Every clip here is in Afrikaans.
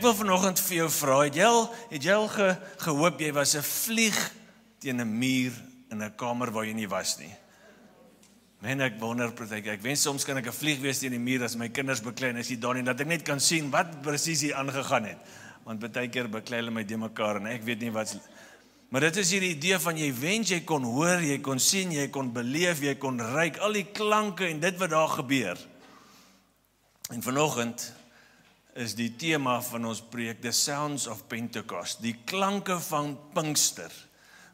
wil vanoggend vir jou vra, het jy al gehoop jy was 'n vlieg teen 'n muur in 'n kamer waar jy nie was nie? Men, ek wonder partykeer, ek wens soms kan ek 'n vlieg wees teen die muur as my kinders beklei en as jy daar nie, dat ek net kan sien wat presies hier aangegaan het. Want partykeer beklei hulle my de mekaar en ek weet nie wat. Maar dit is hierdie idee van jy wens jy kon hoor, jy kon sien, jy kon beleef, jy kon ruik, al die klanke en dit wat daar gebeur. En vanoggend is die tema van ons preek, The Sounds of Pentecost, die klanke van Pinkster.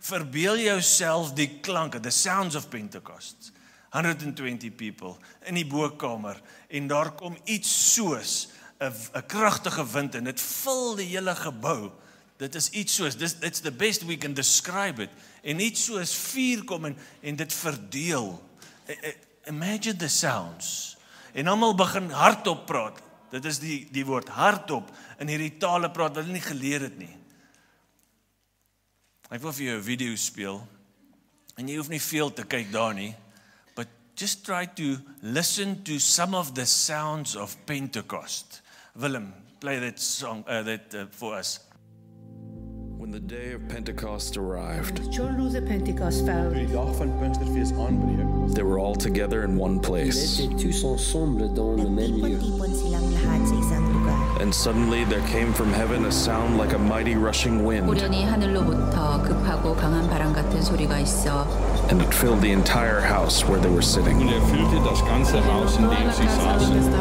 Verbeel jouself die klanke, The Sounds of Pentecost. 120 people in die bokamer en daar kom iets soos 'n kragtige wind en dit vul die hele gebou. Dit is iets soos, it's the best we can describe it. En iets soos vuur kom en dit verdeel. Imagine the sounds. En almal begin hardop praat. Dit is die woord hardop in hierdie tale praat wat hulle nie geleer het nie. Ek wil vir jou 'n video speel. En jy hoef nie veel te kyk daar nie. But just try to listen to some of the sounds of Pentecost. Willem, play that song for us. When the day of Pentecost arrived, Toe die dag van Pinksterfees aanbreek, they were all together in one place. tous ensemble dans le même lieu. Nagtipon silang lahat sa isang lugar. And suddenly there came from heaven a sound like a mighty rushing wind, 호련히 하늘로부터 급하고 강한 바람 같은 소리가 있어 and it filled the entire house where they were sitting. und erfüllte das ganze Haus, in dem sie saßen.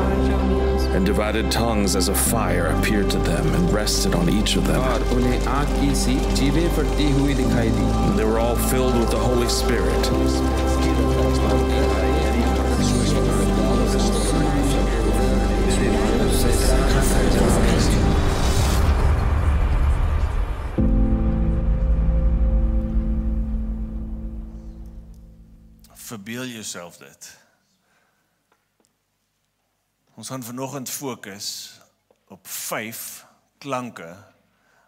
And divided tongues as a fire appeared to them and rested on each of them. उन्हें आग की सी जीवें फटती हुई दिखाई दी. And they were all filled with the Holy Spirit. Verbeel jouself dit. Ons gaan vanoggend fokus op 5 klanke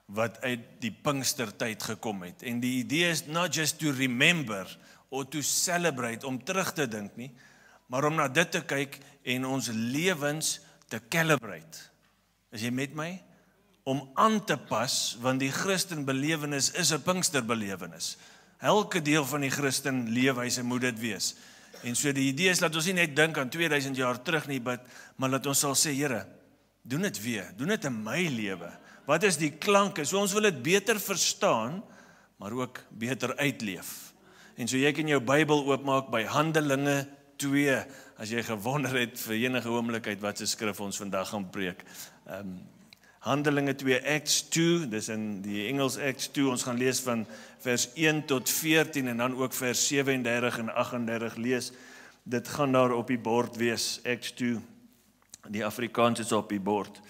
wat uit die Pinkstertyd gekom het. En die idee is not just to remember or to celebrate, om terug te dink nie, maar om na dit te kyk en ons lewens te calibrate. Is jy met my? Om aan te pas, want die Christenbelewenis is 'n Pinksterbelewenis. Elke deel van die Christen leefwyse moet dit wees. En so die idee is dat ons nie net dink aan 2000 jaar terug nie, maar dat ons sal sê, Here, doen dit weer, doen dit in my lewe. Wat is die klanke? So ons wil dit beter verstaan, maar ook beter uitleef. En so jy kan jou Bybel oopmaak by Handelinge 2, as jy gewonder het vir enige oomblikheid wat se skrif ons vandag gaan preek. Handelinge 2, Acts 2, dis in die Engels Acts 2, ons gaan lees van vers 1 tot 14 en dan ook vers 37 en 38 lees. Dit gaan daar op die bord wees, Acts 2, die Afrikaans is op die bord.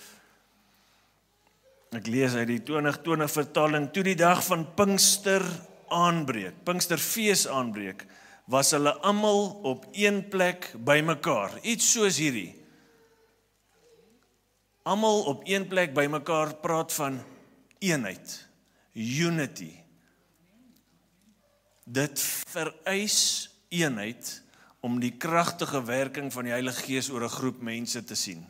Ek lees uit die 2020 vertaling, toe die dag van Pinkster aanbreek, Pinksterfees aanbreek, was hulle almal op een plek bymekaar, iets soos hierdie. Almal op een plek bymekaar praat van eenheid, unity. Dit vereis eenheid om die kragtige werking van die Heilige Gees oor 'n groep mense te sien.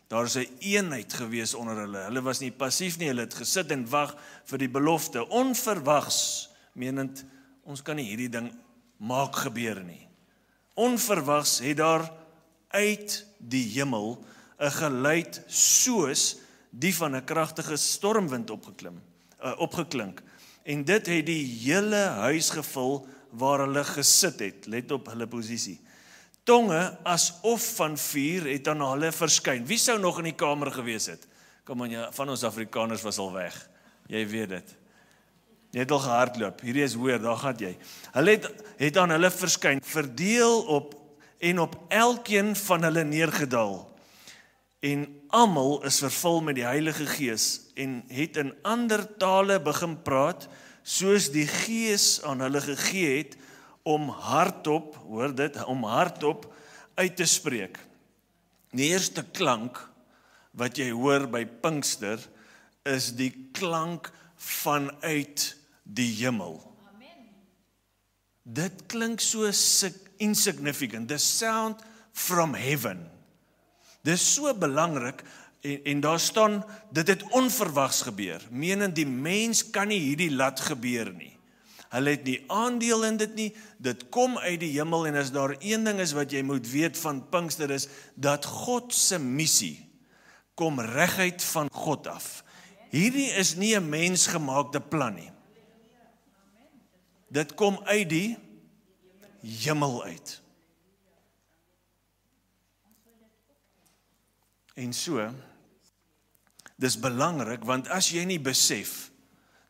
Daar is 'n eenheid gewees onder hulle. Hulle was nie passief nie, hulle het gesit en wag vir die belofte, onverwags, menend, ons kan nie hierdie ding maak gebeur nie. Onverwags het daar uit die hemel 'n geluid soos die van 'n kragtige stormwind opgeklink. En dit het die hele huis gevul waar hulle gesit het. Let op hulle posisie. Tonge asof van vuur het aan hulle verskyn. Wie sou nog in die kamer gewees het? Kom aan, van ons Afrikaners was al weg. Jy weet dit. Jy het al gehardloop. Hierdie is hoor, daar gaan jy. Hulle het aan hulle verskyn, verdeel op elkeen van hulle neergedaal. En almal is vervul met die Heilige Gees en het in ander tale begin praat, soos die Gees aan hulle gegee het om hardop, hoor dit, om hardop uit te spreek. Die eerste klank wat jy hoor by Pinkster is die klank vanuit die hemel. Amen. Dit klink so insignificant, the sound from heaven. Dis so belangrik En daar staan, dit het onverwags gebeur. Menend die mens kan nie hierdie laat gebeur nie. Hulle het nie aandeel in dit nie, dit kom uit die hemel, en as daar een ding is wat jy moet weet van Pinkster is, dat God se missie kom reguit van God af. Hierdie is nie 'n mensgemaakte plan nie. Dit kom uit die hemel uit. En so, dis belangrik, want as jy nie besef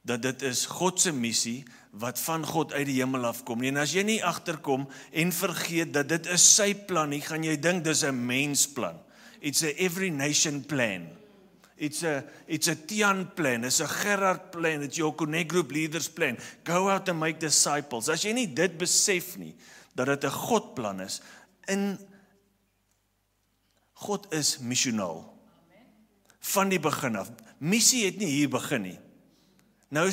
dat dit is God se missie wat van God uit die hemel afkom nie, en as jy nie agterkom en vergeet dat dit is sy plan nie, gaan jy dink dis 'n mensplan. It's a every nation plan. It's a Tian plan, it's a Gerard plan, it's your Connect Group leaders plan. Go out and make disciples. As jy nie dit besef nie, dat dit 'n God plan is, God is missionaal. Van die begin af. Missie het nie hier begin nie. Nou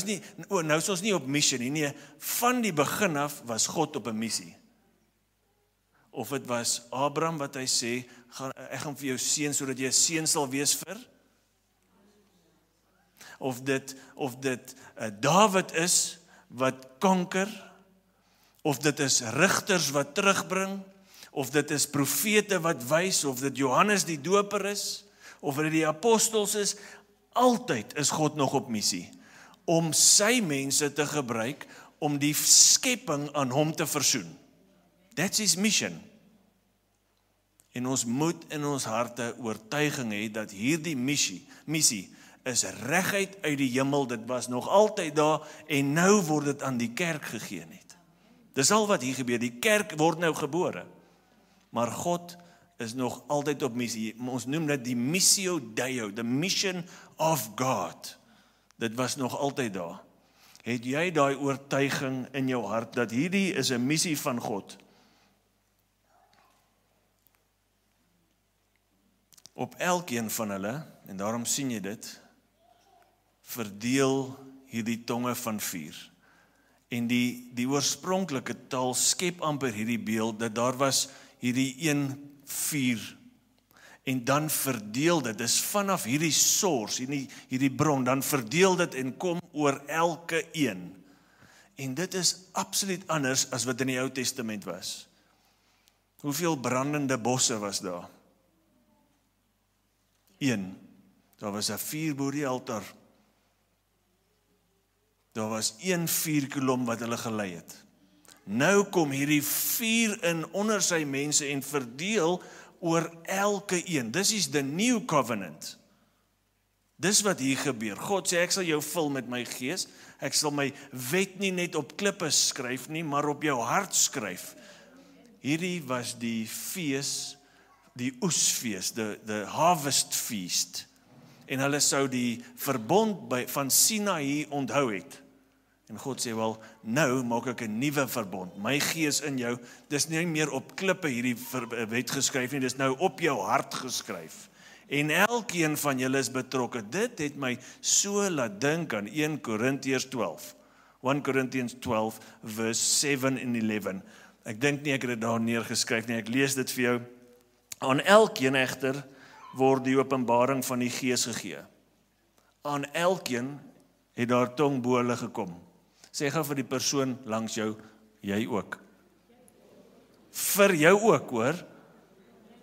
is ons nie op missie nie. Nee, van die begin af was God op 'n missie. Of dit was Abraham wat hy sê, ek gaan vir jou seën sodat jy 'n seën sal wees vir. Of dit Dawid is wat konker, of dit is rigters wat terugbring, of dit is profete wat wys, of dit Johannes die Doper is, of dit die apostels is, altyd is God nog op missie, om sy mense te gebruik, om die skepping aan hom te versoen. That's his mission. En ons moet in ons harte oortuiging hê dat hierdie missie is reguit uit die hemel, dit was nog altyd daar, en nou word dit aan die kerk gegee net. Dis al wat hier gebeur, die kerk word nou gebore, maar God is nog altyd op missie. Ons noem dit die missio Deo, the mission of God. Dit was nog altyd daar. Het jy daai oortuiging in jou hart, dat hierdie is 'n missie van God? Op elkeen van hulle, en daarom sien jy dit, verdeel hierdie tonge van vuur. En die oorspronklike taal skep amper hierdie beeld, dat daar was hierdie een vuur, en dan verdeel dit, dis vanaf hierdie source, hierdie bron, dan verdeel dit en kom oor elke een. En dit is absoluut anders as wat in die Ou Testament was. Hoeveel brandende bosse was daar? Een. Daar was 'n vuur bo die altaar. Daar was een vuurkolom wat hulle gelei het. Nou kom hierdie vuur in onder sy mense en verdeel oor elke een. Dis is the new covenant. Dis wat hier gebeur. God sê, ek sal jou vul met my gees. Ek sal my wet nie net op klippe skryf nie, maar op jou hart skryf. Hierdie was die fees, die oesfees, the harvest feast. En hulle sou die verbond van Sinaï onthou het. En God sê, wel, nou maak ek 'n nuwe verbond. My gees in jou, dis nie meer op klippe hierdie wet geskryf nie, dis nou op jou hart geskryf. En elkeen van julle is betrokke. Dit het my so laat dink aan 1 Korintiërs 12. 1 Corinthians 12, verse 7 en 11. Ek dink nie ek het dit daar neergeskryf nie, ek lees dit vir jou. Aan elkeen egter word die openbaring van die Gees gegee. Aan elkeen het daar tong bo hulle gekom. Sê gou vir die persoon langs jou, jy ook. Vir jou ook, hoor.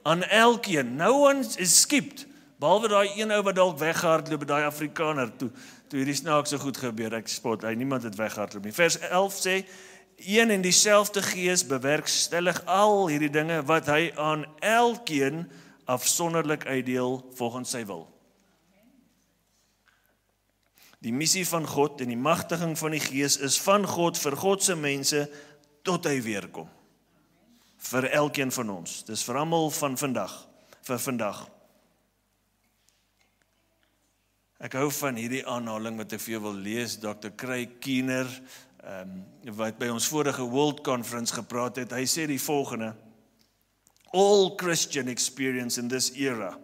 Aan elkeen. No one is skipped. Behalwe daai een ou wat dalk weghardloop, daai Afrikaner, toe hierdie snaakse goed gebeur, ek spot, niemand het weghardloop nie. Vers 11 sê, een en dieselfde Gees bewerkstellig al hierdie dinge wat hy aan elkeen afsonderlik uitdeel volgens sy wil. Die missie van God en die magtiging van die Gees is van God vir God se mense tot hy weer kom. Vir elkeen van ons. Dis vir almal van vandag, vir vandag. Ek hou van hierdie aanhaling wat ek vir jou wil lees, Dr. Craig Keener, wat by ons vorige World Conference gepraat het. Hy sê die volgende: all Christian experience in this era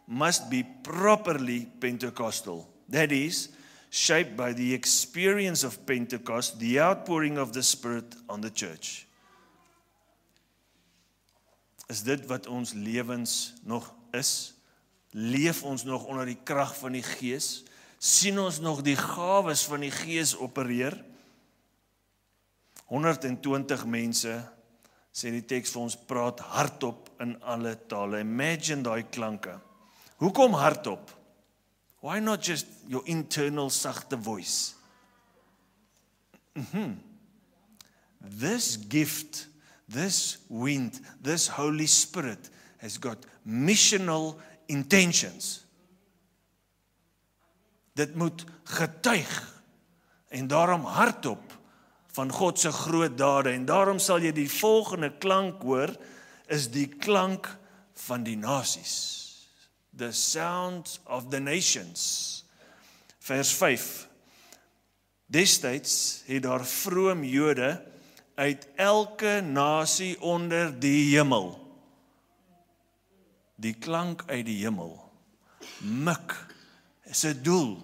must be properly Pentecostal. That is, shaped by the experience of Pentecost, the outpouring of the Spirit on the church. Is dit wat ons lewens nog is? Leef ons nog onder die krag van die Gees? Sien ons nog die gawes van die Gees opereer? 120 mense, sê die teks vir ons, praat hardop in alle tale. Imagine daai klanke. Hoekom hardop? Why not just your internal sagte voice? This gift, this wind, this Holy Spirit has got missional intentions. Dit moet getuig en daarom hardop van God se groot dade en daarom sal jy die volgende klank hoor is die klank van die nasies. The sound of the nations. Vers 5. Destyds het daar vroom Jode uit elke nasie onder die hemel. Die klank uit die hemel. Mik, sy doel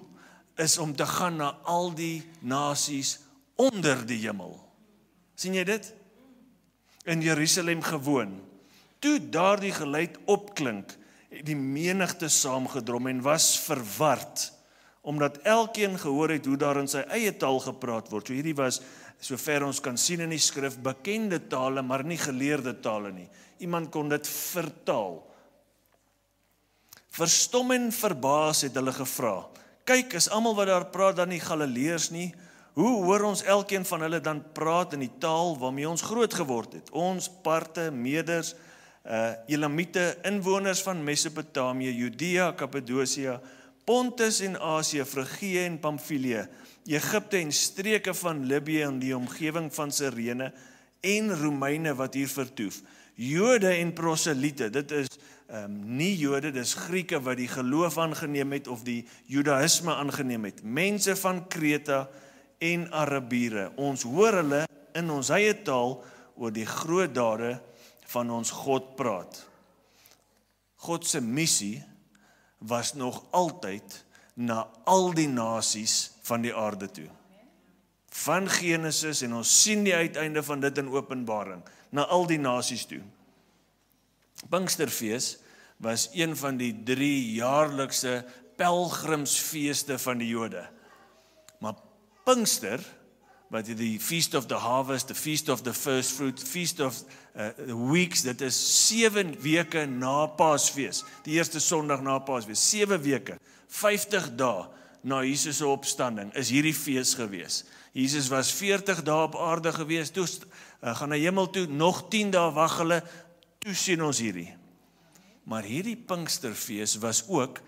is om te gaan na al die nasies onder die hemel. Sien jy dit? In Jerusalem gewoon. Toe daardie geluid opklink, het die menigte saamgedrom en was verward, omdat elkeen gehoor het hoe daar in sy eie taal gepraat word. So hierdie was, sover ons kan sien in die skrif, bekende tale, maar nie geleerde tale nie. Iemand kon dit vertaal. Verstom en verbaas het hulle gevra. Kyk, is almal wat daar praat dan nie Galileërs nie? Hoe hoor ons elkeen van hulle dan praat in die taal waarmee ons groot geword het? Ons Parthe, Meders, Elamite, inwoners van Mesopotamië, Judea, Kappadosia, Pontus en Asië, Frigië en Pamfilië, Egipte en streke van Libië en die omgewing van Sirene en Romeine wat hier vertoef. Jode en proseliete, dit is nie Jode, dis Grieke wat die geloof aangeneem het of die Judaïsme aangeneem het. Mense van Kreta en Arabiere. Ons hoor hulle in ons eie taal oor die groot dade van ons God praat. God se missie was nog altyd na al die nasies van die aarde toe. Van Genesis en ons sien die uiteinde van dit in Openbaring, na al die nasies toe. Pinksterfees was een van die 3 jaarlikse pelgrimsfeeste van die Jode. Maar Pinkster, wat die Feast of the Harvest, the Feast of the First Fruit, Feast of the Weeks, dit is 7 weke na Paasfees, die eerste Sondag na Paasfees, 7 weke, 50 dae na Jesus se opstanding, is hierdie fees gewees. Jesus was 40 dae op aarde gewees, toe gaan na hemel toe, nog 10 dae wag hulle, toe sien ons hierdie. Maar hierdie Pinksterfees was ook,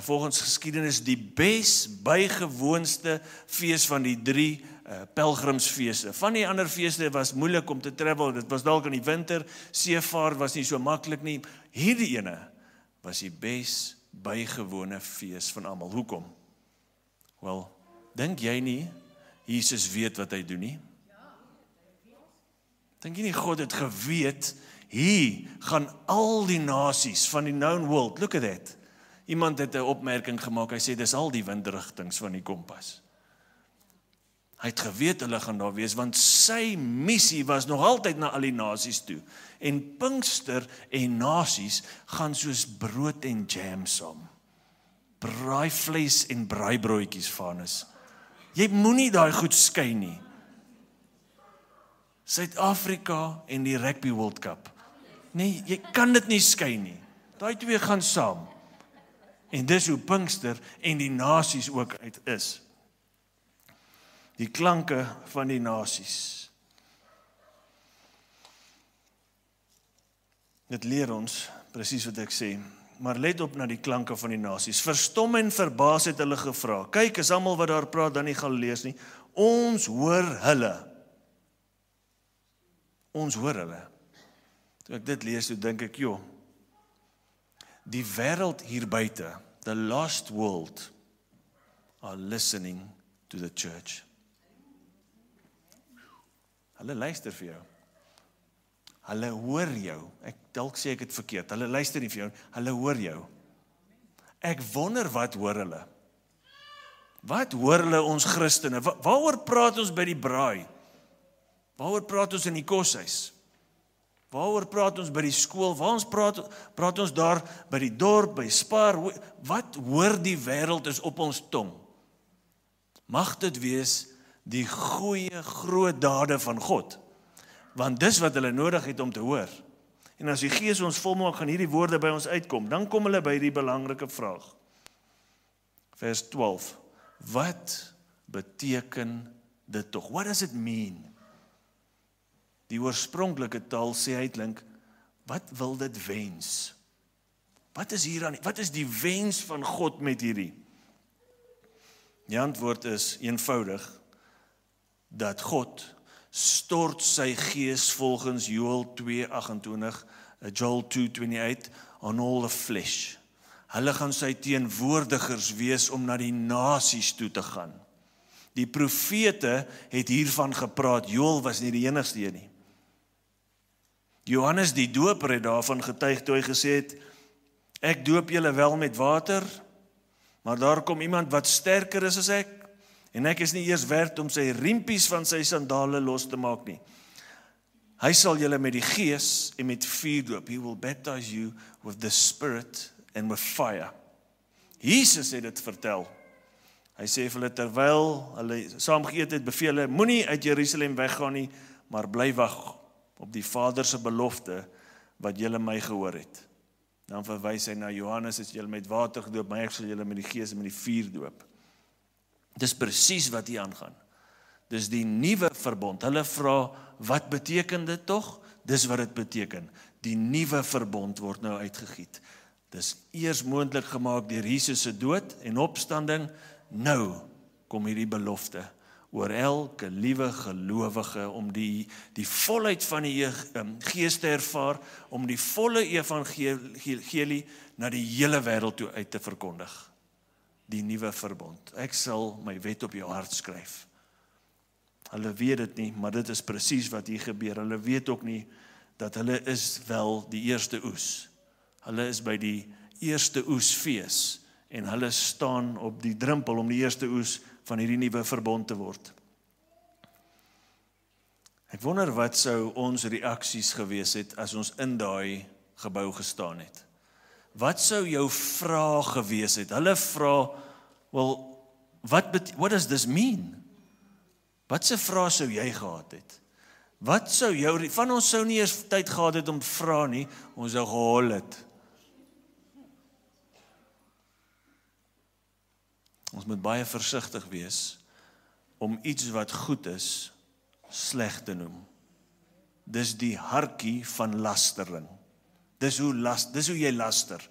volgens geskiedenis, die bygewoonste fees van die 3 pelgrimsfeeste. Van die ander feeste was moeilik om te travel, dit was dalk in die winter, seevaart was nie so maklik nie. Hierdie ene was die bygewone fees van almal. Hoekom? Wel, dink jy nie, Jesus weet wat hy doen nie? Dink jy nie, God het geweet, hier gaan al die nasies van die known world, look at that. Iemand het 'n opmerking gemaak, hy sê, dis al die windrigtings van die kompas. Hy het geweet hulle gaan daar wees, want sy missie was nog altyd na al die nasies toe. En Pinkster en nasies gaan soos brood en jam saam. Braaivleis en braaibroodjies Vanus. Jy moenie daai goed skei nie. Suid-Afrika en die Rugby World Cup. Nee, jy kan dit nie skei nie. Daai twee gaan saam. En dis hoe Pinkster en die nasies ook uit is. Die klanke van die nasies. Dit leer ons, presies wat ek sê, maar let op na die klanke van die nasies. Verstom en verbaas het hulle gevra. Kyk, is almal wat daar praat dan nie Galileërs nie. Ons hoor hulle. Ons hoor hulle. Toe ek dit lees, toe dink ek, joh, die wêreld hier buite, the lost world, are listening to the church. Hulle luister vir jou. Hulle hoor jou. Ek dalk sê ek het verkeerd. Hulle luister nie vir jou, hulle hoor jou. Ek wonder wat hoor hulle. Wat hoor hulle ons Christene? Waaroor praat ons by die braai? Waaroor praat ons in die koshuis? Waaroor praat ons by die skool? Waar ons praat ons daar by die dorp, by Spar? Wat hoor die wêreld is op ons tong? Mag dit wees die goeie groot dade van God. Want dis wat hulle nodig het om te hoor. En as die Gees ons volmaak, gaan hierdie woorde by ons uitkom. Dan kom hulle by die belangrike vraag. Vers 12. Wat beteken dit tog? What does it mean? Die oorspronklike taal sê uitlink, wat wil dit wens? Wat is hier aan? Wat is die wens van God met hierdie? Die antwoord is eenvoudig, dat God stort sy gees volgens Joel 2:28, Joel 2:28, on all the flesh. Hulle gaan sy teenwoordigers wees om na die nasies toe te gaan. Die profete het hiervan gepraat, Joel was nie die enigste een nie. Johannes die doper het daarvan getuig toe hy gesê het, ek doop julle wel met water, maar daar kom iemand wat sterker is as ek, en ek is nie eers werd om sy riempies van sy sandale los te maak nie. Hy sal julle met die Gees en met vuur doop. He will baptize you with the Spirit and with fire. Jesus het dit vertel. Hy sê vir hulle terwyl hulle saam geëet het, beveel hy, moenie uit Jerusalem weggaan nie, maar bly wag op die Vader se belofte wat julle my gehoor het. Dan verwys hy na Johannes, is julle met water gedoop, maar ek sal julle met die Gees en met die vuur doop. Dis presies wat hier aangaan. Dis die nuwe verbond. Hulle vra, wat beteken dit tog? Dis wat dit beteken. Die nuwe verbond word nou uitgegiet. Dis eers moontlik gemaak deur Jesus se dood en opstanding. Nou kom hierdie belofte oor elke liewe gelowige om die volheid van die Gees te ervaar, om die volle evangelie na die hele wêreld toe uit te verkondig. Die nuwe verbond. Ek sal my wet op jou hart skryf. Hulle weet dit nie, maar dit is presies wat hier gebeur. Hulle weet ook nie dat hulle is wel die eerste oes. Hulle is by die eerste oesfees en hulle staan op die drempel om die eerste oes van hierdie nuwe verbond te word. Ek wonder wat sou ons reaksies gewees het as ons in daai gebou gestaan het. Wat sou jou vraag gewees het? Hulle vra, well, what does this mean? Wat se vraag sou jy gehad het? Wat sou jou, van ons sou nie eers tyd gehad het om te vra nie, ons sou gehol het. Ons moet baie versigtig wees om iets wat goed is, sleg te noem. Dis die hartjie van lastering. Dis hoe jy laster.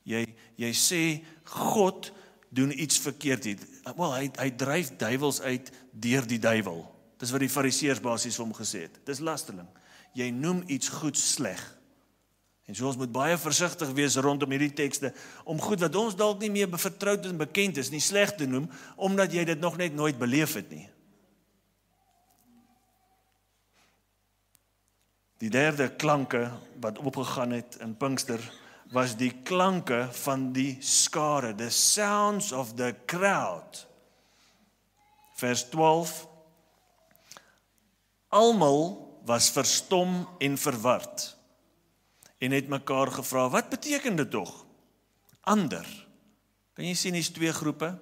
Jy sê, God doen iets verkeerd hier. Wel, hy dryf duiwels uit deur die duiwel. Dis wat die fariseërs basies vir hom gesê het. Dis lastering. Jy noem iets goed sleg. En so ons moet baie versigtig wees rondom hierdie tekste, om goed wat ons dalk nie meer vertroud en bekend is, nie sleg te noem, omdat jy dit nog net nooit beleef het nie. Die derde klanke wat opgegaan het in Pinkster, was die klanke van die skare, the sounds of the crowd. Vers 12, almal was verstom en verward, en het mekaar gevra, wat beteken dit tog? Ander, kan jy sien, hier's twee groepe?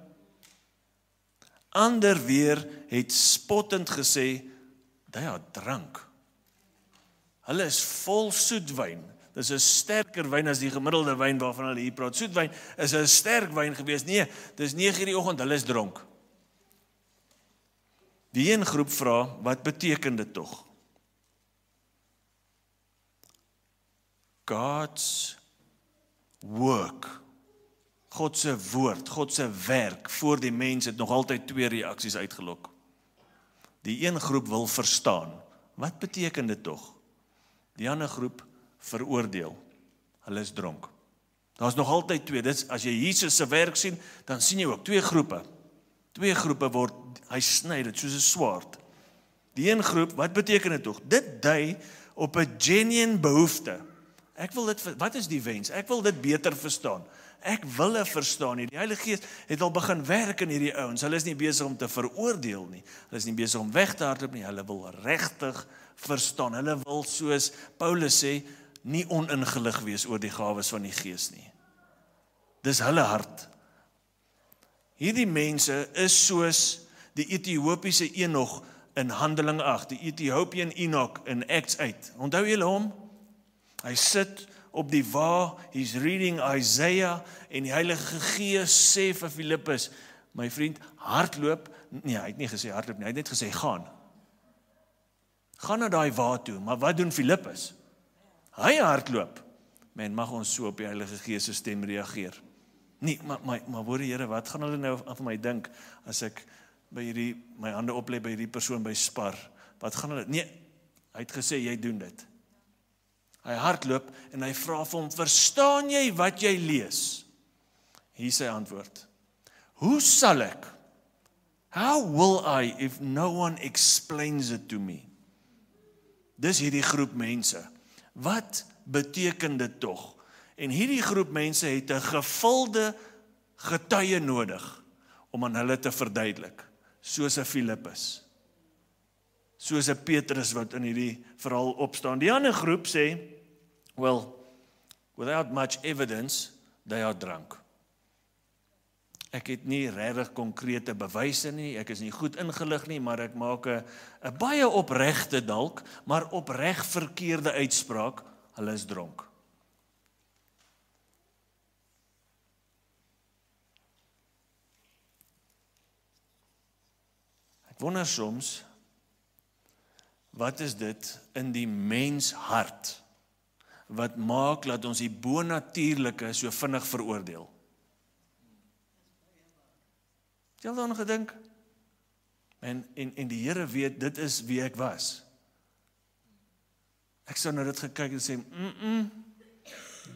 Ander weer het spottend gesê, they are drunk. Hulle is vol soetwyn. Dis 'n sterker wyn as die gemiddelde wyn waarvan hulle hier praat. Soetwyn is 'n sterk wyn gewees. Nee, dis 9:00 die oggend, hulle is dronk. Die een groep vra, wat beteken dit tog? God's work, God se woord, God se werk voor die mens het nog altyd twee reaksies uitgelok. Die een groep wil verstaan, wat beteken dit tog? Die ander groep veroordeel, hulle is dronk. Daar's nog altyd twee, dit as jy Jesus se werk sien, dan sien jy ook twee groepe. Twee groepe word, hy sny dit soos 'n swaard. Die een groep, wat beteken dit tog? Dit dui op 'n genuine behoefte. Ek wil dit, wat is die wens? Ek wil dit beter verstaan. Ek wil dit verstaan nie. Die Heilige Gees het al begin werk in hierdie ouens. Hulle is nie besig om te veroordeel nie. Hulle is nie besig om weg te hardloop nie. Hulle wil regtig verstaan. Hulle wil, soos Paulus sê, nie oningelig wees oor die gawes van die Gees nie. Dis hulle hart. Hierdie mense is soos die Ethiopiese Enoch in Handelinge 8, die Ethiopian Enoch in Acts 8. Onthou julle hom? Hy sit op die wa, he's reading Isaiah, en die Heilige Gees sê vir Filippus, my vriend, hardloop, nee, hy het nie gesê hardloop nie, hy het net gesê gaan. Gaan na daai wa toe, maar wat doen Filippus? Hy hardloop. Men, mag ons so op die Heilige Gees se stem reageer. Nee, maar hoor die Here, wat gaan hulle nou van my dink, as ek by my hande oplê by hierdie persoon by Spar? Wat gaan hulle? Nee, hy het gesê, jy doen dit. Hy hardloop en hy vra vir hom, verstaan jy wat jy lees? Hier sy antwoord. Hoe sal ek? How will I if no one explains it to me? Dis hierdie groep mense. Wat beteken dit tog? En hierdie groep mense het 'n gevulde getuie nodig om aan hulle te verduidelik, soos 'n Filippus, soos 'n Petrus wat in hierdie verhaal opstaan. Die ander groep sê, well, without much evidence, they are drunk. Ek het nie regtig konkrete bewyse nie, ek is nie goed ingelig nie, maar ek maak 'n baie opregte dalk, maar opreg verkeerde uitspraak, hulle is dronk. Ek wonder soms, wat is dit in die mens hart, wat maak dat ons die bonatuurlike so vinnig veroordeel? Het jy al daaraan gedink? En die Here weet, dit is wie ek was. Ek sou na dit gekyk en sê,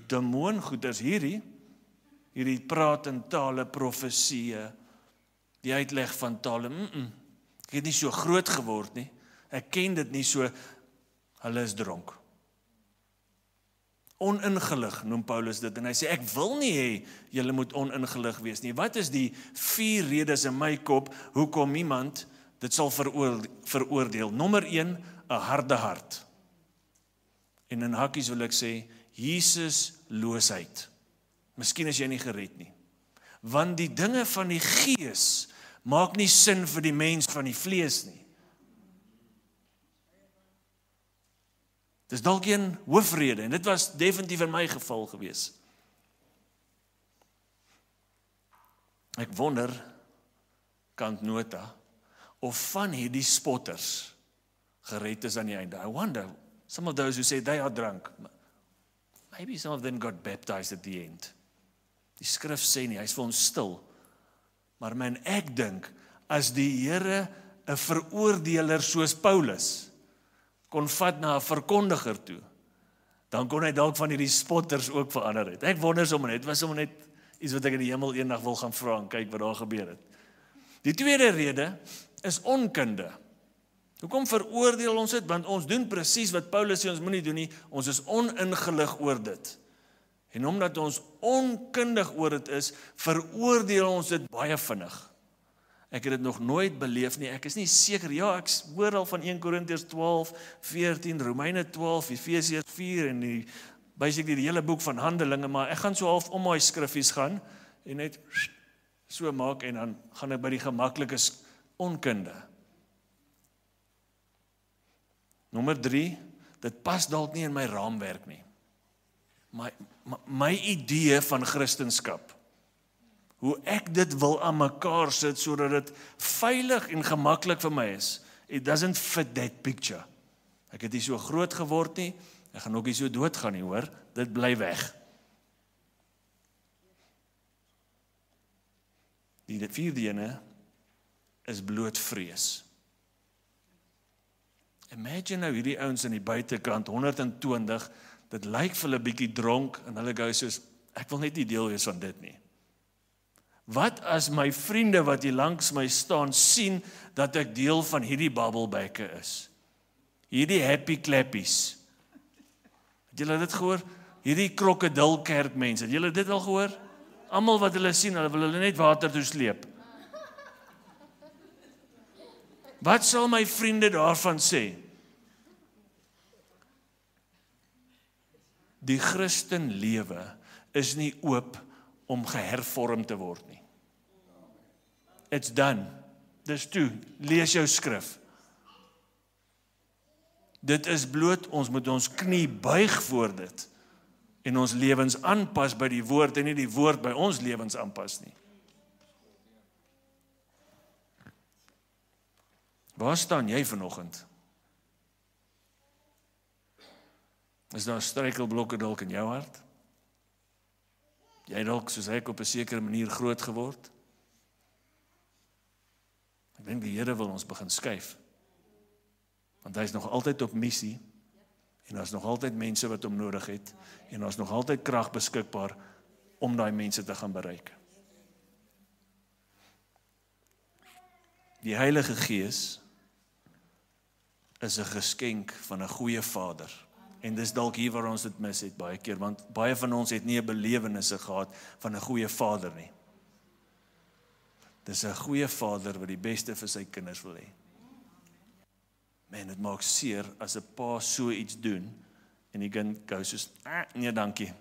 demoongoeders hierdie praat in tale, profesieë, die uitleg van tale, ek het nie so groot geword nie, ek ken dit nie so, hulle is dronk. Oningelig noem Paulus dit, en hy sê, ek wil nie hê, julle moet oningelig wees nie. Wat is die 4 redes in my kop, hoekom iemand dit sal veroordeel? Nommer 1, 'n harde hart. En in hakkies wil ek sê, Jesusloosheid. Miskien is jy nie gered nie. Want die dinge van die Gees maak nie sin vir die mens van die vlees nie. Dis dalk een hoofrede, en dit was definitief in my geval gewees. Ek wonder, kantnota, of van hierdie spotters gered is aan die einde. I wonder, some of those who say they are drunk, maybe some of them got baptized at the end. Die skrif sê nie, hy is vir ons stil. Maar man, ek dink, as die Here 'n veroordeler soos Paulus kon vat na 'n verkondiger toe, dan kon hy dalk van hierdie spotters ook verander het. Ek wonder sommer net, was sommer net iets wat ek in die hemel eendag wil gaan vra en kyk wat daar gebeur het. Die tweede rede is onkunde. Hoekom veroordeel ons dit? Want ons doen presies wat Paulus sê ons moenie doen nie, ons is oningelig oor dit. En omdat ons onkundig oor dit is, veroordeel ons dit baie vinnig. Ek het dit nog nooit beleef nie, ek is nie seker, ja, ek hoor al van 1 Korintiërs 12, 14, Romeine 12, Efesiërs 4, en basically die hele boek van Handelinge, maar ek gaan so half om my skriffies gaan, en net so maak, en dan gaan ek by die gemaklike onkunde. Nommer 3, dit pas dalk nie in my raamwerk nie. My idee van Christendom, hoe ek dit wil aan mekaar sit, sodat dit veilig en gemaklik vir my is, it doesn't fit that picture. Ek het nie so groot geword nie, ek gaan ook nie so doodgaan nie, hoor, dit bly weg. Die vierde ene is bloot vrees. Imagine nou hierdie ouens in die buitekant, 120, dit lyk vir hulle bietjie dronk, en hulle gou soos, ek wil net nie deel wees van dit nie. Wat as my vriende wat hier langs my staan, sien dat ek deel van hierdie babbelbekke is? Hierdie happy clappies. Het julle dit gehoor? Hierdie krokodilkerk mense, het julle dit al gehoor? Almal wat hulle sien, hulle wil hulle net water toe sleep. Wat sal my vriende daarvan sê? Die Christen lewe is nie oop om gehervorm te word nie. It's done. Dis toe, lees jou skrif. Dit is bloot, ons moet ons knie buig voor dit en ons lewens aanpas by die woord en nie die woord by ons lewens aanpas nie. Waar staan jy vanoggend? Is daar struikelblokke dalk in jou hart? Jy dalk soos ek op 'n sekere manier groot geword? Ek dink die Here wil ons begin skuif. Want hy is nog altyd op missie en daar is nog altyd mense wat hom nodig het en daar is nog altyd krag beskikbaar om daai mense te gaan bereik. Die Heilige Gees is 'n geskenk van 'n goeie Vader. En dis dalk hier waar ons dit mis het baie keer, want baie van ons het nie 'n belewennisse gehad van 'n goeie Vader nie. Dis 'n goeie Vader wat die beste vir sy kinders wil hê. Man, dit maak seer as 'n pa so iets doen en die kind gou soos, nee dankie.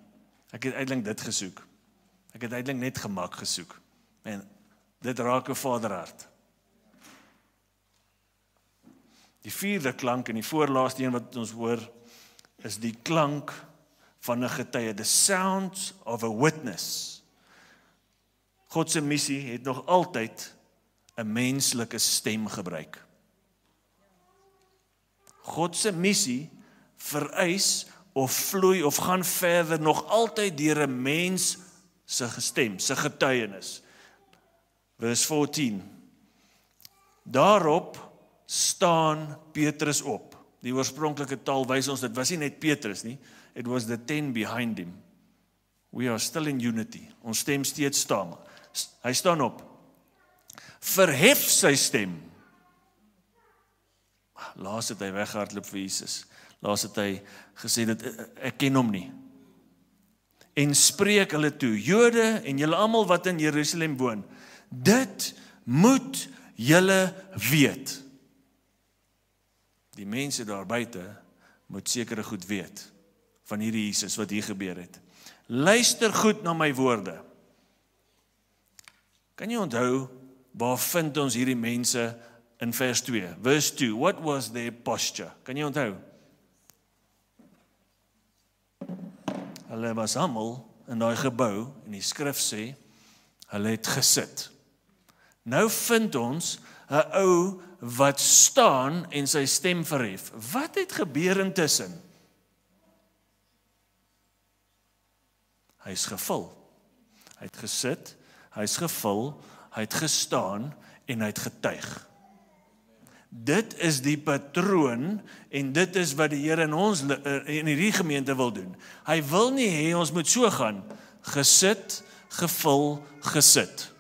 Ek het eintlik dit gesoek. Ek het eintlik net gemak gesoek. Man, dit raak 'n vaderhart. Die vierde klank en die voorlaaste een wat ons hoor, is die klank van 'n getuie, the sound of a witness. God se missie het nog altyd 'n menslike stem gebruik. God se missie vereis of vloei of gaan verder nog altyd deur 'n mens se stem, se getuienis. Vers 14. Daarop staan Petrus op. Die oorspronklike taal wys ons, dit was nie net Petrus nie, it was the 10 behind him. We are still in unity. Ons stem steeds staan. Hy staan op. Verhef sy stem. Laas het hy weggehardloop vir Jesus. Laas het hy gesê dat ek ken hom nie. En spreek hulle toe, Jode en julle almal wat in Jerusalem woon, dit moet julle weet. Die mense daar buite moet sekere goed weet van hierdie Jesus wat hier gebeur het. Luister goed na my woorde. Kan jy onthou waar vind ons hierdie mense in vers 2? Verse 2, what was their posture? Kan jy onthou? Hulle was almal in daai gebou en die skrif sê, hulle het gesit. Nou vind ons 'n ou wat staan en sy stem verhef. Wat het gebeur intussen? Hy is gevul. Hy het gesit, hy is gevul, hy het gestaan en hy het getuig. Dit is die patroon en dit is wat die Here in ons in hierdie gemeente wil doen. Hy wil nie hê ons moet so gaan, gesit, gevul, gesit.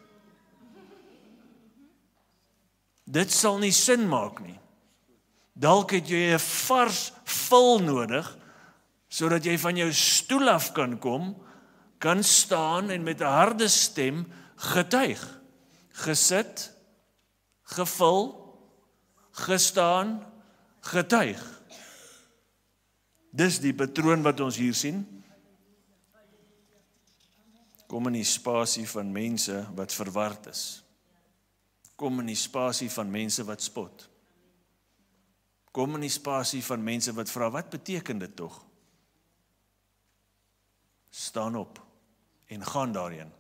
Dit sal nie sin maak nie. Dalk het jy 'n vars vul nodig, sodat jy van jou stoel af kan kom, kan staan en met 'n harde stem getuig. Gesit, gevul, gestaan, getuig. Dis die patroon wat ons hier sien. Kom in die spasie van mense wat verward is. Kom in die spasie van mense wat spot. Kom in die spasie van mense wat vra, wat beteken dit tog? Staan op en gaan daarheen.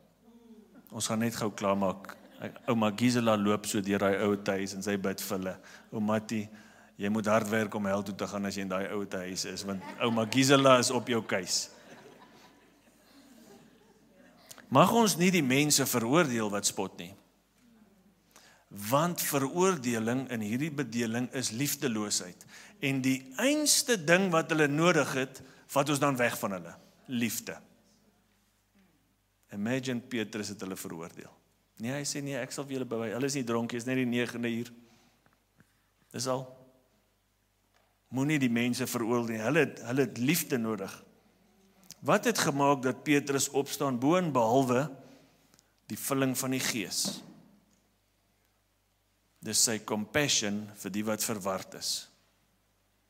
Ons gaan net gou klaarmaak. Ouma Gisela loop so deur daai ou huis en sy bid vir hulle. Oumati, jy moet hard werk om hel toe te gaan as jy in daai ou huis is, want ouma Gisela is op jou keus. Mag ons nie die mense veroordeel wat spot nie. Want veroordeling in hierdie bedeling is liefdeloosheid. En die einste ding wat hulle nodig het, vat ons dan weg van hulle. Liefde. Imagine Petrus het hulle veroordeel. Nee, hy sê nee, ek sal vir julle bewy. Hulle is nie dronkie, is net die 9de uur. Dis al. Moenie die mense veroordeel nie. Hulle het liefde nodig. Wat het gemaak dat Petrus opstaan bo en behalwe die vulling van die Gees? Dis sy compassion vir die wat verward is.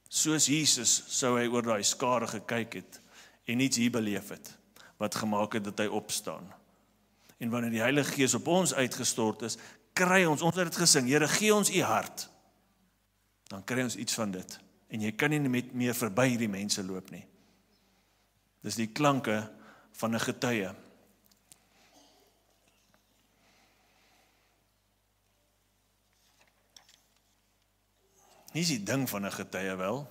Soos Jesus sou hy oor daai skare gekyk het en iets hier beleef het, wat gemaak het dat hy opstaan. En wanneer die Heilige Gees op ons uitgestort is, kry ons het dit gesing, Here, gee ons u hart. Dan kry ons iets van dit. En jy kan nie meer verby hierdie mense loop nie. Dis die klanke van 'n getuie. Nie is die ding van 'n getuie wel.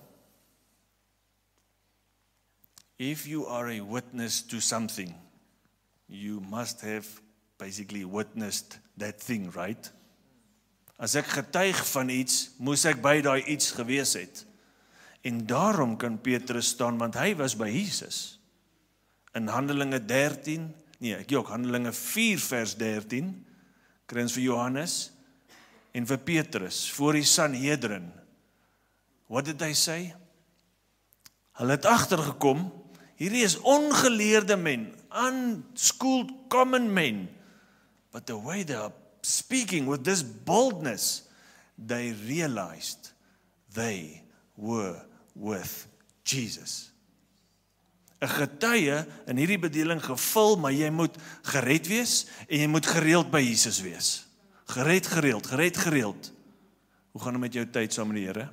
If you are a witness to something, you must have basically witnessed that thing, right? As ek getuig van iets, moes ek by daai iets gewees het. En daarom kan Petrus staan, want hy was by Jesus. In Handelinge 4 vers 13, kry ons vir Johannes, en vir Petrus, voor die Sanhedrin. What did hy say? Hulle het agtergekom, hierdie is ongeleerde men, unschooled common men, but the way they are speaking with this boldness, they realized they were with Jesus. 'n Getuie in hierdie bedeling gevul, maar jy moet gered wees en jy moet gereeld by Jesus wees. Gered. Hoe gaan dit met jou tyd saam met die Here?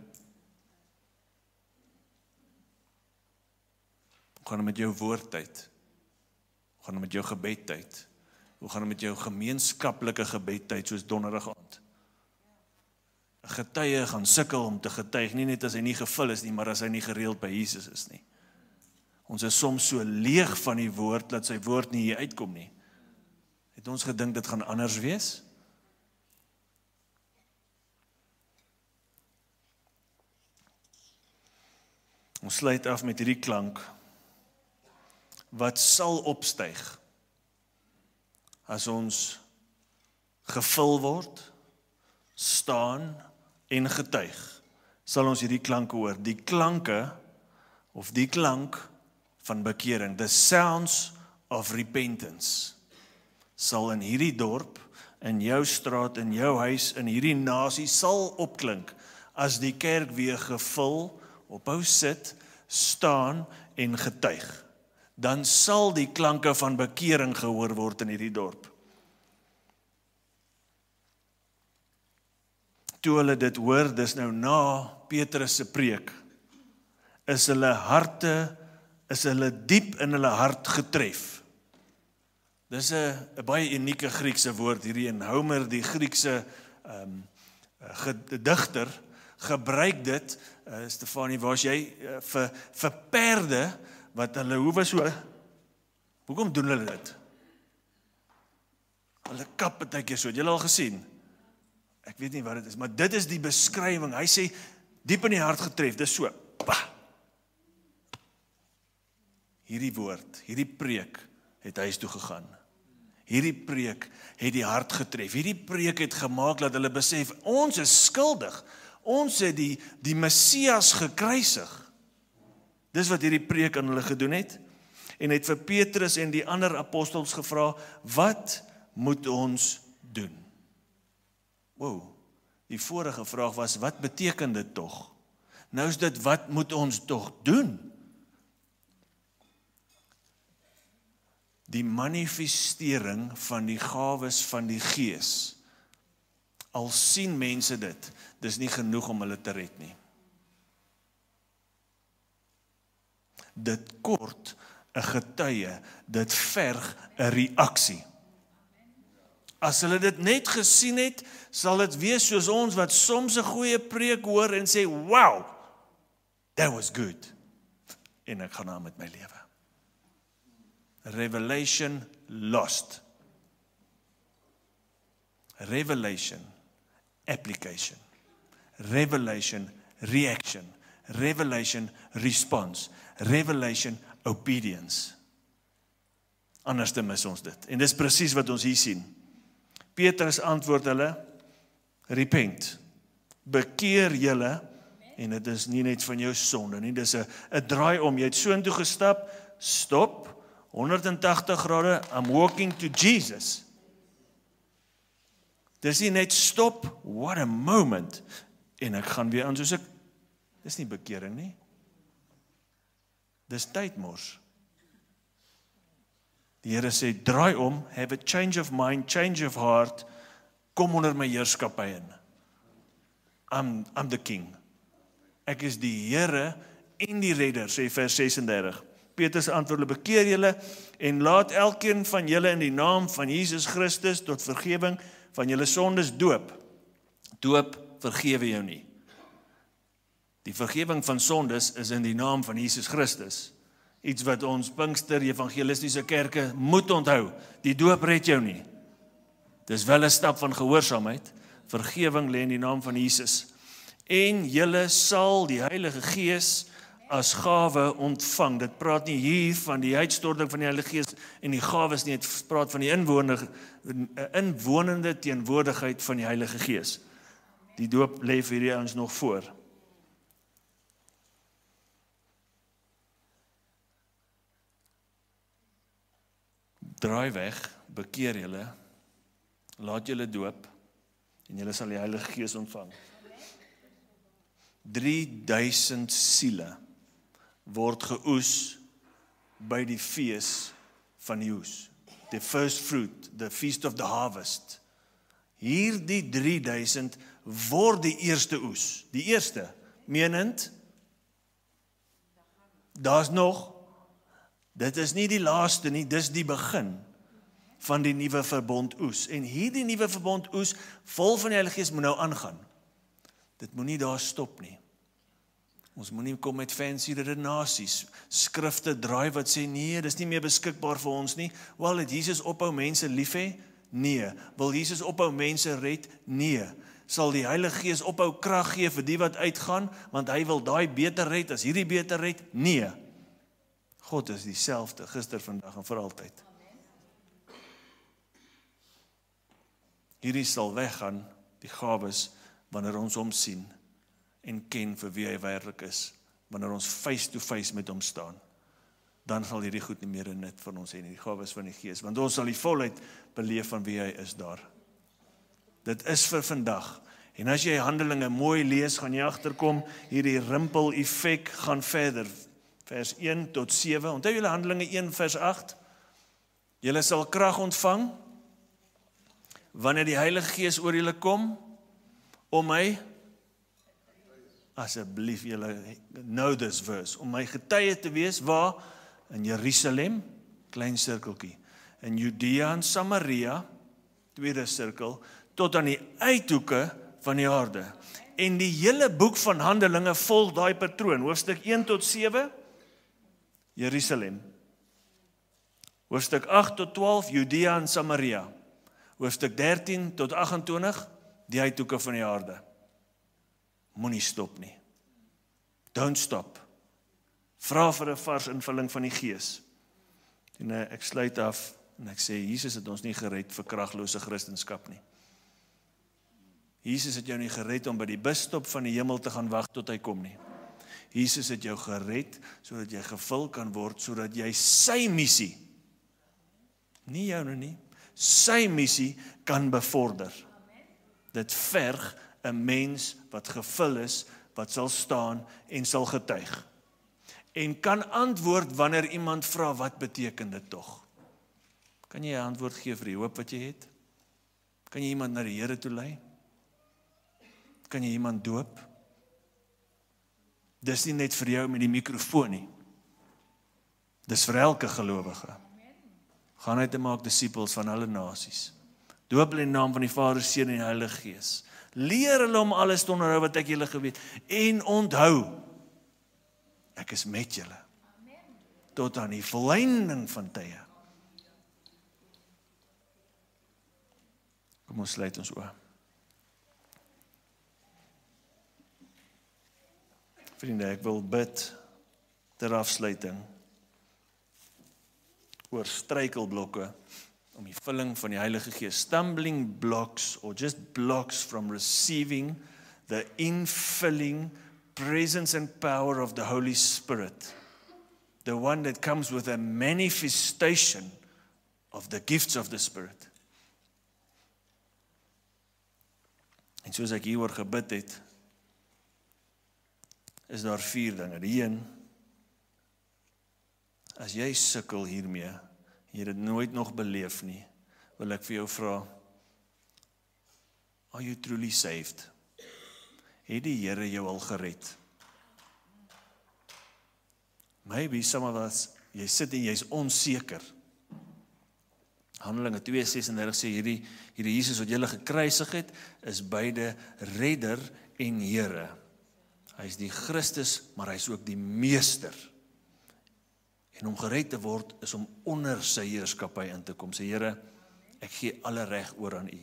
Hoe gaan dit met jou woordtyd? Hoe gaan dit met jou gebedtyd? Hoe gaan dit met jou gemeenskaplike gebedtyd soos donderdag aand? 'n Getuie gaan sukkel om te getuig, nie net as hy nie gevul is nie, maar as hy nie gereeld by Jesus is nie. Ons is soms so leeg van die woord, dat sy woord nie hier uitkom nie. Het ons gedink dit gaan anders wees? Ons sluit af met hierdie klank, wat sal opstyg, as ons gevul word, staan en getuig, sal ons hierdie klanke hoor, die klanke, of die klank van bekering, the sounds of repentance, sal in hierdie dorp, in jou straat, in jou huis, in hierdie nasie, sal opklink, as die kerk weer gevul, ophou sit, staan en getuig. Dan sal die klanke van bekering gehoor word in hierdie dorp. Toe hulle dit hoor, dis nou na Petrus se preek, is hulle diep in hulle hart getref. Dis 'n baie unieke Griekse woord hierdie, en Homer, die Griekse digter, gebruik dit, Stefanie, was jy, vir perde, wat hulle hoewe so, hoekom doen hulle dit? Hulle kap baie keer so, het julle al gesien? Ek weet nie wat dit is, maar dit is die beskrywing, hy sê, diep in die hart getref, dis so, bah! Hierdie woord, hierdie preek, het huis toe gegaan. Hierdie preek het die hart getref, hierdie preek het gemaak, dat hulle besef, ons is skuldig, ons het die Messias gekruisig. Dis wat hierdie preek aan hulle gedoen het, en het vir Petrus en die ander apostels gevra, wat moet ons doen? Wow, die vorige vraag was, wat beteken dit tog? Nou is dit, wat moet ons tog doen? Die manifestering van die gawes van die Gees. Al sien mense dit, dis nie genoeg om hulle te red nie. Dit kort 'n getuie, dit verg 'n reaksie. As hulle dit net gesien het, sal dit wees soos ons wat soms 'n goeie preek hoor en sê, wow, that was good. En ek gaan aan met my lewe. Revelation lost. Revelation, application. Revelation, reaction. Revelation, response. Revelation, obedience. Anders te mis ons dit. En dis presies wat ons hier sien. Petrus antwoord hulle, repent. Bekeer julle, en dit is nie net van jou sonde nie, dis 'n draai om, jy het soontoe gestap, stop, 180 grade, I'm walking to Jesus. Dis nie net stop, what a moment, en ek gaan weer aan soos ek, dis nie bekering nie. Dis tydmors. Die Here sê, draai om, have a change of mind, change of heart, kom onder my heerskappy in. I'm the king. Ek is die Here en die redder, sê vers 36. Petrus antwoord, bekeer julle en laat elkeen van julle in die naam van Jesus Christus tot vergewing van julle sondes doop. Doop vergewe jou nie. Die vergewing van sondes is in die naam van Jesus Christus. Iets wat ons Pinkster evangelistiese kerke moet onthou. Die doop red jou nie. Dis wel 'n stap van gehoorsaamheid. Vergewing lê in die naam van Jesus. En julle sal die Heilige Gees as gawe ontvang. Dit praat nie hier van die uitstorting van die Heilige Gees en die gawes nie, dit praat van die inwonende teenwoordigheid van die Heilige Gees. Die doop lê vir hierdie ouens nog voor. Draai weg, bekeer julle, laat julle doop en julle sal die Heilige Gees ontvang. 3000 siele word geoes by die fees van die oes. The first fruit, the feast of the harvest. Hierdie 3000 word die eerste oes. Die eerste, menend, daar's nog, dit is nie die laaste nie, dis die begin van die nuwe verbond oes. En hierdie nuwe verbond oes, vol van die Heilige Gees, moet nou aangaan. Dit moet nie daar stop nie. Ons moet nie kom met fancy redenasies, skrifte draai wat sê, nee, dis nie meer beskikbaar vir ons nie. Wel, het Jesus ophou mense lief hê? Nee. Wil Jesus ophou mense red? Nee. Sal die Heilige Gees ophou krag gee vir die wat uitgaan, want hy wil daai beter red as hierdie beter red? Nee. God is dieselfde, gister, vandag en vir altyd. Hierdie sal weggaan, die gawes, wanneer ons hom sien en ken vir wie hy werklik is, wanneer ons face to face met hom staan, dan sal hierdie goed nie meer 'n nut van ons hê nie, die gawes van die Gees, want ons sal die volheid beleef van wie hy is daar. Dit is vir vandag. En as jy Handelinge mooi lees, gaan jy agterkom, hierdie rimpel effek gaan verder. Vers 1 tot 7. Onthou julle Handelinge 1 vers 8? Julle sal krag ontvang wanneer die Heilige Gees oor julle kom om my, asseblief julle know this verse, om my getuie te wees waar? In Jerusalem, klein sirkeltjie, in Judea en Samaria, tweede sirkel, tot aan die uithoeke van die aarde. En die hele boek van Handelinge volg daai patroon. Hoofstuk 1 tot 7, Jerusalem. Hoofstuk 8 tot 12, Judea en Samaria. Hoofstuk 13 tot 28, die uithoeke van die aarde. Moenie stop nie. Don't stop. Vra vir 'n vars invulling van die Gees. En ek sluit af en ek sê, Jesus het ons nie gered vir kraglose Christenskap nie. Jesus het jou nie gered om by die busstop van die hemel te gaan wag tot hy kom nie. Jesus het jou gered sodat jy gevul kan word, sodat jy sy missie, nie joune nie, sy missie kan bevorder. Dit verg 'n mens wat gevul is, wat sal staan en sal getuig. En kan antwoord wanneer iemand vra, wat beteken dit tog? Kan jy 'n antwoord gee vir die hoop wat jy het? Kan jy iemand na die Here toe lei? Kan jy iemand doop? Dis nie net vir jou met die mikrofoon nie. Dis vir elke gelowige. Gaan uit en maak disippels van alle nasies. Doop hulle in die naam van die Vader, Seun en die Heilige Gees. Leer hulle om alles te onderhou wat ek julle geweet. En onthou, ek is met julle. Tot aan die volleinding van tye. Kom ons sluit ons oë. Vriende, ek wil bid ter afsluiting oor struikelblokke om die vulling van die Heilige Gees, stumbling blocks or just blocks from receiving the infilling presence and power of the Holy Spirit, the one that comes with a manifestation of the gifts of the Spirit. En soos ek hieroor gebid het, is daar 4 dinge. Die een, as jy sukkel hiermee, jy dit nooit nog beleef nie, wil ek vir jou vra, are you truly saved? Het die Here jou al gered? Maybe some of us, jy sit en jy's onseker. Handelinge 2:36 sê hierdie Jesus wat julle gekruisig het, is beide redder en Here. Hy is die Christus, maar hy is ook die meester. En om gered te word, is om onder sy heerskappy in te kom. Sê Here, ek gee alle reg oor aan U.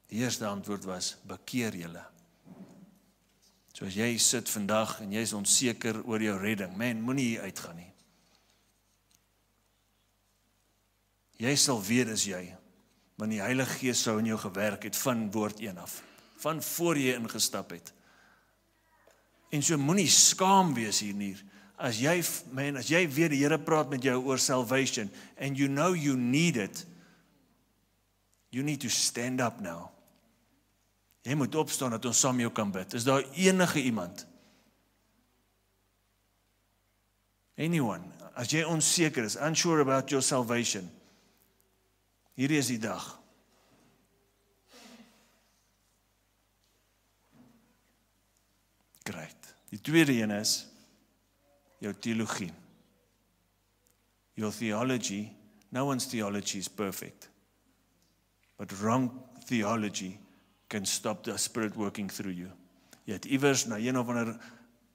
Die eerste antwoord was, bekeer julle. So as jy sit vandag en jy is onseker oor jou redding, man, moenie hier uitgaan nie. Jy sal weet as jy, want die Heilige Gees sou in jou gewerk het van woord 1 af, van voor jy ingestap het. En so moenie skaam wees hier. As jy weet die Here praat met jou oor salvation, and you know you need it, you need to stand up now. Jy moet opstaan dat ons saam jou kan bid. Is daar enige iemand? Anyone? As jy onseker is, unsure about your salvation, hierdie is die dag. Great. Die tweede een is jou teologie. Your theology, no one's theology is perfect. But wrong theology can stop the Spirit working through you. Jy het iewers na een of ander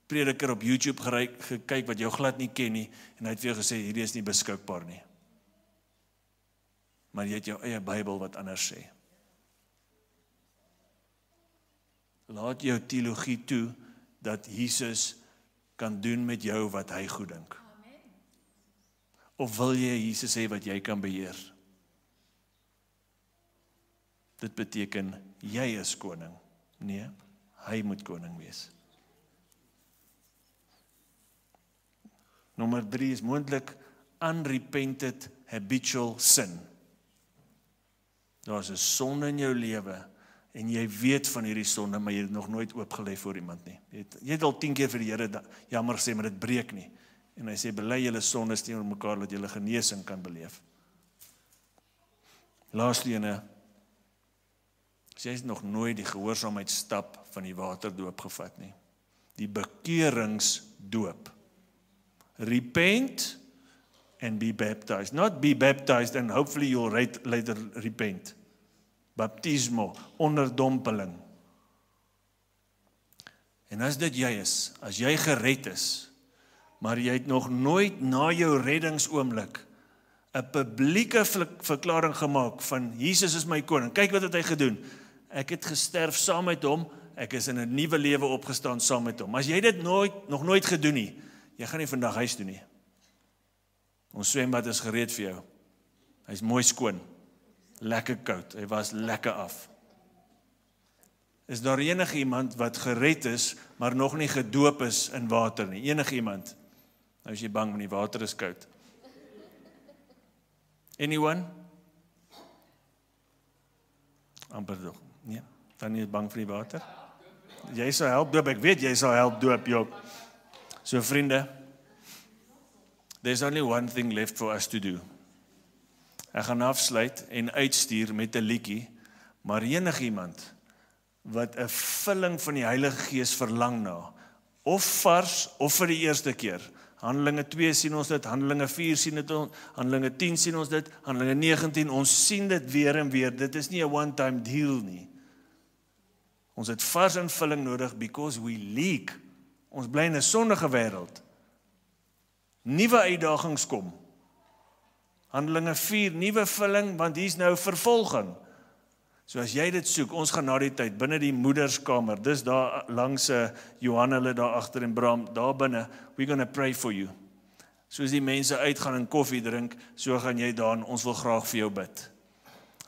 prediker op YouTube gekyk wat jou glad nie ken nie, en hy het vir jou gesê, hierdie is nie beskikbaar nie. Maar jy het jou eie Bybel wat anders sê. Laat jou teologie toe, dat Jesus kan doen met jou wat hy goed dink. Of wil jy Jesus hê wat jy kan beheer? Dit beteken, jy is koning. Nee, hy moet koning wees. Nommer 3 is moontlik unrepented habitual sin. Daar is 'n sonde in jou lewe, en jy weet van hierdie sonde, maar jy het nog nooit oopgelê voor iemand nie. Jy het al 10 keer vir die Here jammer gesê, maar dit breek nie. En hy sê, bely julle sondes teenoor mekaar, dat julle genesing kan beleef. Laaste ene, as jy nog nooit die gehoorsaamheidsstap van die waterdoop gevat nie. Die bekeringsdoop. Repent and be baptized. Not be baptized and hopefully you'll later repent. Baptismo, onderdompeling. En as dit jy is, as jy gered is, maar jy het nog nooit na jou reddingsoomlik 'n publieke verklaring gemaak van Jesus is my koning. Kyk wat het hy gedoen. Ek het gesterf saam met hom, ek is in 'n nuwe lewe opgestaan saam met hom. As jy dit nog nooit gedoen nie, jy gaan nie vandag huis toe nie. Ons swembad is gereed vir jou. Hy's mooi skoon. Lekker koud, hy was lekker af. Is daar enige iemand wat gered is, maar nog nie gedoop is in water nie? Enige iemand? Nou is jy bang, want die water is koud. Anyone? Amper toch? Nee? Dan nie bang vir die water? Jy sal help doop, ek weet jy sal help doop, Job. So vriende, there's only one thing left for us to do. Ek gaan afsluit en uitstuur met 'n liedjie, maar enigiemand wat 'n vulling van die Heilige Gees verlang na, of vars, of vir die eerste keer. Handelinge 2 sien ons dit, Handelinge 4 sien dit, Handelinge 10 sien ons dit, Handelinge 19, ons sien dit weer en weer, dit is nie 'n one-time deal nie. Ons het vars invulling nodig, because we leak. Ons bly in 'n sondige wêreld. Nuwe uitdagings kom. Handelinge 4, nuwe vulling, want hier's nou vervolging. So as jy dit soek, ons gaan na die tyd, binne die moederskamer, dis daar langs Johan hulle daar agter en Bram, daar binne, we're gonna pray for you. Soos die mense uitgaan en koffie drink, so gaan jy daar en ons wil graag vir jou bid.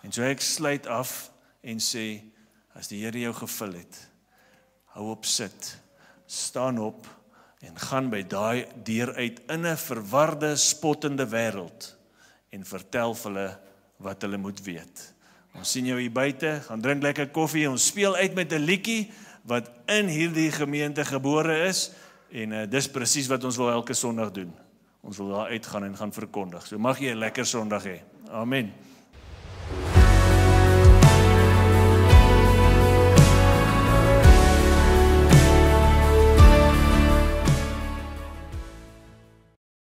En so ek sluit af en sê, as die Here jou gevul het, hou op sit, staan op en gaan by daai deur uit in 'n verwarde, spottende wêreld en vertel vir hulle wat hulle moet weet. Ons sien jou hier buite, gaan drink lekker koffie, ons speel uit met 'n liedjie wat in hierdie gemeente gebore is, En dis presies wat ons wil elke Sondag doen. Ons wil daar uitgaan en gaan verkondig. So mag jy 'n lekker Sondag hê. Amen.